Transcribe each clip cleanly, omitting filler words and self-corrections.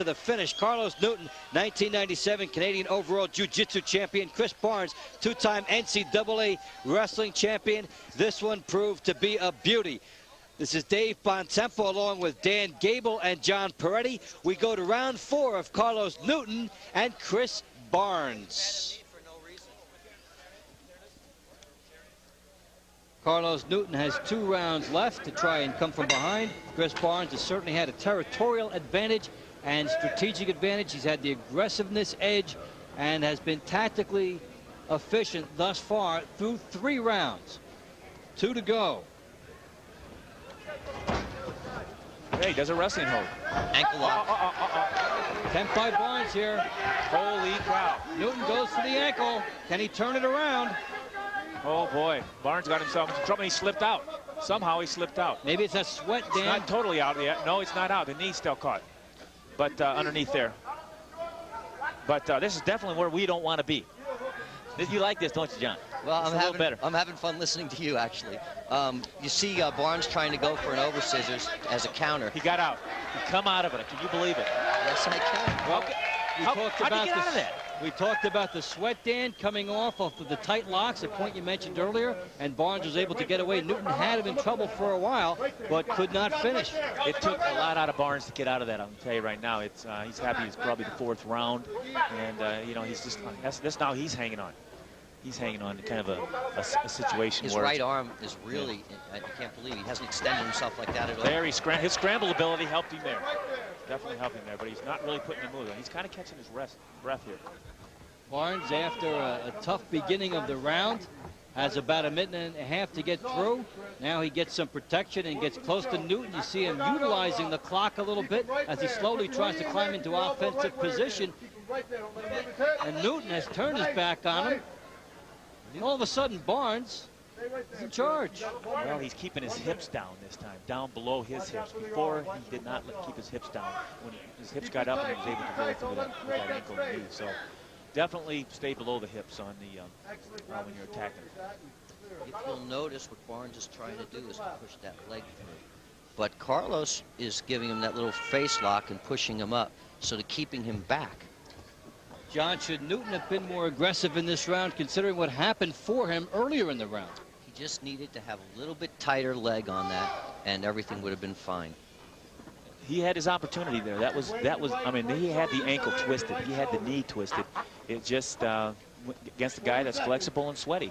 To the finish, Carlos Newton, 1997 Canadian overall Jiu-Jitsu champion. Chris Barnes, two-time NCAA wrestling champion. This one proved to be a beauty. This is Dave Bontempo along with Dan Gable and John Peretti. We go to round 4 of Carlos Newton and Chris Barnes. Carlos Newton has 2 rounds left to try and come from behind. Chris Barnes has certainly had a territorial advantage and strategic advantage. He's had the aggressiveness edge and has been tactically efficient thus far through 3 rounds. 2 to go. Hey, he does a wrestling hold. Ankle lock. Attempt by Barnes here. Holy cow. Newton goes for the ankle. Can he turn it around? Oh boy, Barnes got himself into trouble. He slipped out. Somehow he slipped out. Maybe it's a sweat, Dan. It's not totally out yet. No, it's not out. The knee's still caught. But underneath there. But this is definitely where we don't want to be. You like this, don't you, John? Well, I'm having fun listening to you, actually. You see Barnes trying to go for an over scissors as a counter. He got out. He come out of it. Can you believe it? Yes, I can. Well, how did he get out of that? We talked about the sweat, Dan, coming off of the tight locks, a point you mentioned earlier, and Barnes was able to get away. Newton had him in trouble for a while, but could not finish. It took a lot out of Barnes to get out of that. I'm going to tell you right now. It's he's happy it's probably the 4th round, and you know, he's just that's now he's hanging on. He's hanging on to kind of a situation his where right arm is really, I can't believe he hasn't extended himself like that at all. There, his scramble ability helped him there. Definitely helped him there, but he's not really putting the move on. He's kind of catching his breath here. Barnes, after a tough beginning of the round, has about 1.5 minutes to get through. Now he gets some protection and gets close to Newton. You see him utilizing the clock a little bit as he slowly tries to climb into offensive position. And Newton has turned his back on him. And all of a sudden, Barnes is in charge. Well, he's keeping his hips down this time, down below his hips. Before, he did not keep his hips down. When his hips got up, he was able to go through with that ankle and knee. So definitely stay below the hips on the when you're attacking. If you'll notice, what Barnes is trying to do is push that leg through. But Carlos is giving him that little face lock and pushing him up, so to keeping him back. John, should Newton have been more aggressive in this round, considering what happened for him earlier in the round? He just needed to have a little bit tighter leg on that, and everything would have been fine. He had his opportunity there. That was. I mean, he had the ankle twisted. He had the knee twisted. It just against a guy that's flexible and sweaty.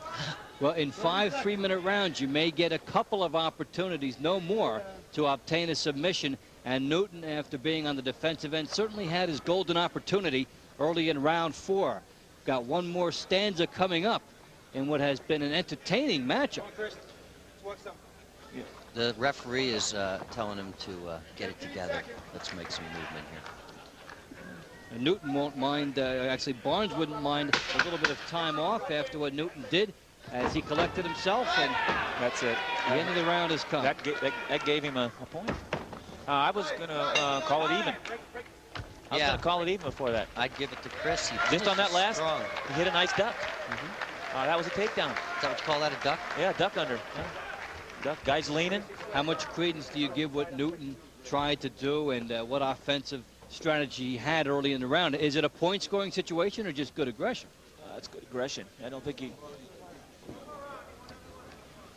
Well, in 5 3-minute rounds, you may get a couple of opportunities, no more, to obtain a submission. And Newton, after being on the defensive end, certainly had his golden opportunity early in round 4. Got one more stanza coming up in what has been an entertaining matchup. The referee is telling him to get it together. Let's make some movement here. And Newton won't mind, actually Barnes wouldn't mind a little bit of time off after what Newton did as he collected himself, and that's it. The end of the round has come. That gave him a point. I was going to call it even. I was going to call it even before that. I'd give it to Chris. Just on that last, he hit a nice duck. That was a takedown. Is that what you call that, a duck? Yeah, duck under. Yeah. Duck. Guy's leaning. How much credence do you give what Newton tried to do and what offensive strategy he had early in the round? Is it a point-scoring situation or just good aggression? It's good aggression. I don't think he...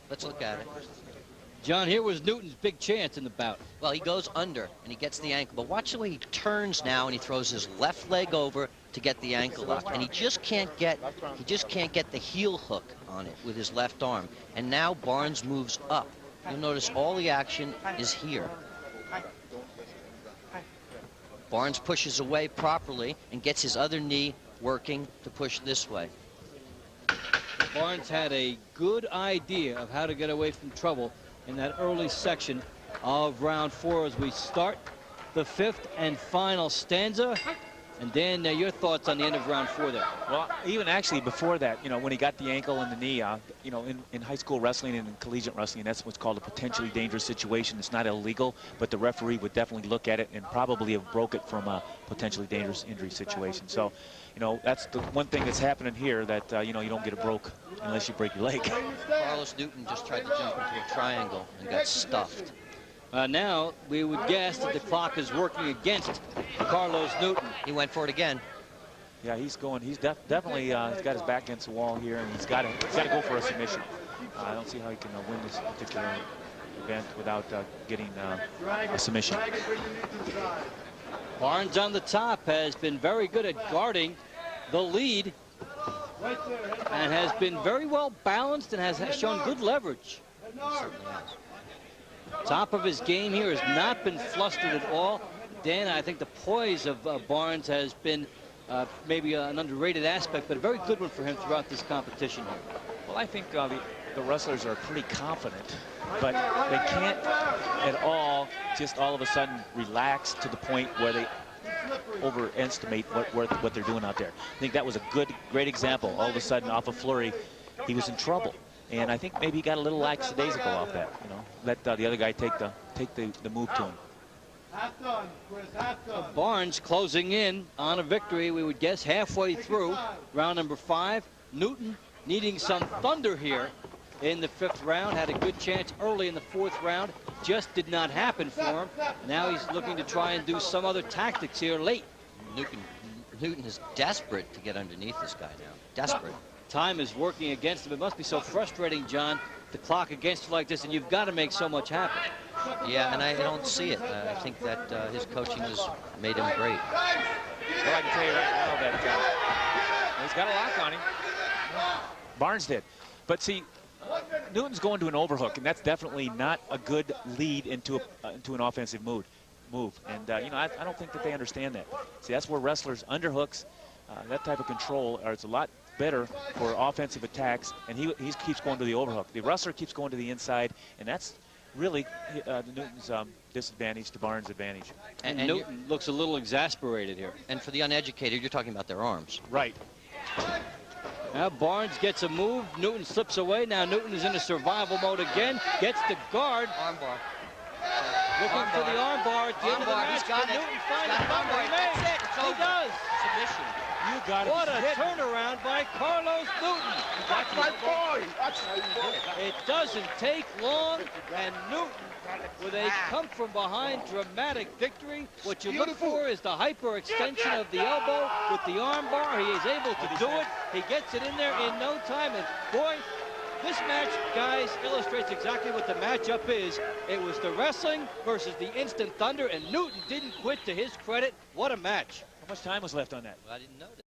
Let's look at it. John, here was Newton's big chance in the bout. Well, he goes under and he gets the ankle, but watch the way he turns now and he throws his left leg over to get the ankle lock, and he just can't get the heel hook on it with his left arm. And now Barnes moves up. You'll notice all the action is here. Barnes pushes away properly and gets his other knee working to push this way. Barnes had a good idea of how to get away from trouble in that early section of round 4 as we start the 5th and final stanza. And Dan, your thoughts on the end of round 4 there? Well, even actually before that, you know, when he got the ankle and the knee, you know, in high school wrestling and in collegiate wrestling, that's what's called a potentially dangerous situation. It's not illegal, but the referee would definitely look at it and probably have broke it from a potentially dangerous injury situation. So, you know, that's the one thing that's happening here, that, you know, you don't get it broke unless you break your leg. Carlos Newton just tried to jump into a triangle and got stuffed. Now we would guess that the clock is working against Carlos Newton. He went for it again. Yeah, he's going. He's definitely he's got his back against the wall here, and he's got to go for a submission. I don't see how he can win this particular event without getting a submission. Barnes on the top has been very good at guarding the lead and has been very well balanced and has shown good leverage. Top of his game here has not been flustered at all. Dan, I think the poise of Barnes has been maybe an underrated aspect, but a very good one for him throughout this competition here. Well, I think the wrestlers are pretty confident, but they can't at all just all of a sudden relax to the point where they overestimate what they're doing out there. I think that was a great example. All of a sudden, off of flurry, he was in trouble. And I think maybe he got a little lackadaisical off that, you know, let the other guy take the move to him. Barnes closing in on a victory, we would guess, halfway through round number 5. Newton needing some thunder here in the 5th round. Had a good chance early in the 4th round. Just did not happen for him. Now he's looking to try and do some other tactics here late. Newton is desperate to get underneath this guy now. Desperate. Time is working against him. It must be so frustrating, John, the clock against you like this, and you've got to make so much happen. Yeah, and I don't see it. I think that his coaching has made him great. Well, I can tell you right now that he's got a lock on him. Barnes did. But see, Newton's going to an overhook, and that's definitely not a good lead into an offensive move. And, you know, I don't think that they understand that. See, that's where wrestlers underhooks, that type of control, it's a lot better for offensive attacks, and he keeps going to the overhook. The wrestler keeps going to the inside, and that's really Newton's disadvantage to Barnes' advantage. And Newton looks a little exasperated here. And for the uneducated, you're talking about their arms. Right. Now Barnes gets a move. Newton slips away. Now Newton is in a survival mode again. Gets the guard. Armbar. Looking for the armbar at the end of the match. He's got it. Newton finds He's got the it. That's it. It's He over. does. Submission. You got What a turnaround by Carlos Newton. That's my boy. That's my boy. It doesn't take long, and Newton, with a come-from-behind dramatic victory. What you look for is the hyperextension of the elbow with the armbar. He is able to do it. He gets it in there in no time, and boy, this match, guys, illustrates exactly what the matchup is. It was the wrestling versus the instant thunder, and Newton didn't quit, to his credit. What a match. How much time was left on that? I didn't notice.